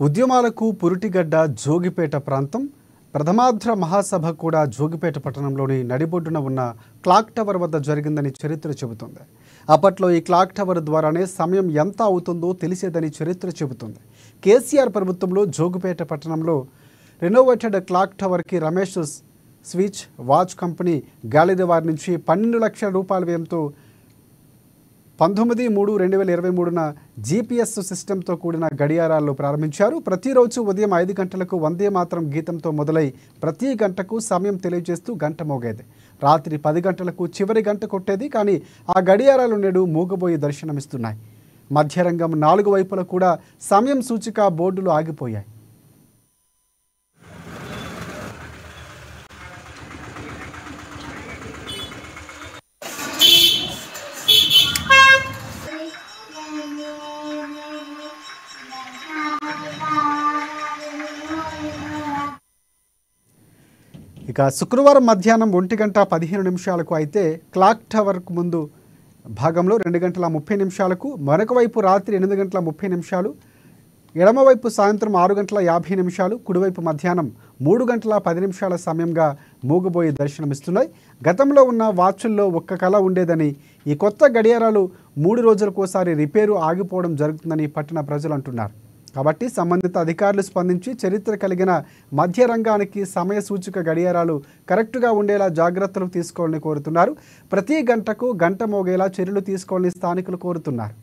ఉద్యమాలకు పురిటిగడ్డ జోగిపేట ప్రాంతం. ప్రథమాధ్ర మహాసభ కూడా జోగిపేట పట్టణంలోని నడిబొడ్డున ఉన్న క్లాక్ టవర్ వద్ద జరిగిందని చరిత్ర చెబుతుంది. అప్పట్లో ఈ క్లాక్ టవర్ ద్వారానే సమయం ఎంత అవుతుందో తెలిసేదని చరిత్ర చెబుతుంది. కేసీఆర్ ప్రభుత్వంలో జోగిపేట పట్టణంలో రెనోవేటెడ్ క్లాక్ టవర్కి Ramesh switch watch company gallery వారి నుంచి 12 లక్షల రూపాయల వ్యయంతో 19/3/2023న GPS సిస్టంతో కూడిన గడియారాలు ప్రారంభించారు. ప్రతిరోజు ఉదయం 5 గంటలకు వందే మాతరం గీతంతో మొదలై ప్రతి గంటకు సమయం తెలియజేస్తూ గంట మోగేది. రాత్రి 10 గంటలకు చివరి గంట కొట్టేది. కానీ ఆ గడియారాలు నేడు మూగబోయి దర్శనమిస్తున్నాయి. మధ్యరంగం 4 వైపులా కూడా సమయం సూచిక బోర్డులు ఆగిపోయాయి. ఇక శుక్రవారం మధ్యాహ్నం 1:15 అయితే క్లాక్ టవర్కు ముందు భాగంలో 2:30 మరొక వైపు రాత్రి 8:30, ఎడమవైపు సాయంత్రం 6:50, కుడివైపు మధ్యాహ్నం 3:10 సమయంగా మూగబోయి దర్శనమిస్తున్నాయి. గతంలో ఉన్న వాచుల్లో ఒక్క కళ ఉండేదని, ఈ కొత్త గడియారాలు 3 రోజులకోసారి రిపేరు ఆగిపోవడం జరుగుతుందని పట్టణ ప్రజలు అంటున్నారు. కాబట్టి సంబంధిత అధికారులు స్పందించి చరిత్ర కలిగిన మధ్య రంగానికి సమయ సూచిక గడియారాలు కరెక్టుగా ఉండేలా జాగ్రత్తలు తీసుకోవాలని కోరుతున్నారు. ప్రతి గంటకు గంట మోగేలా చర్యలు తీసుకోవాలని స్థానికులు కోరుతున్నారు.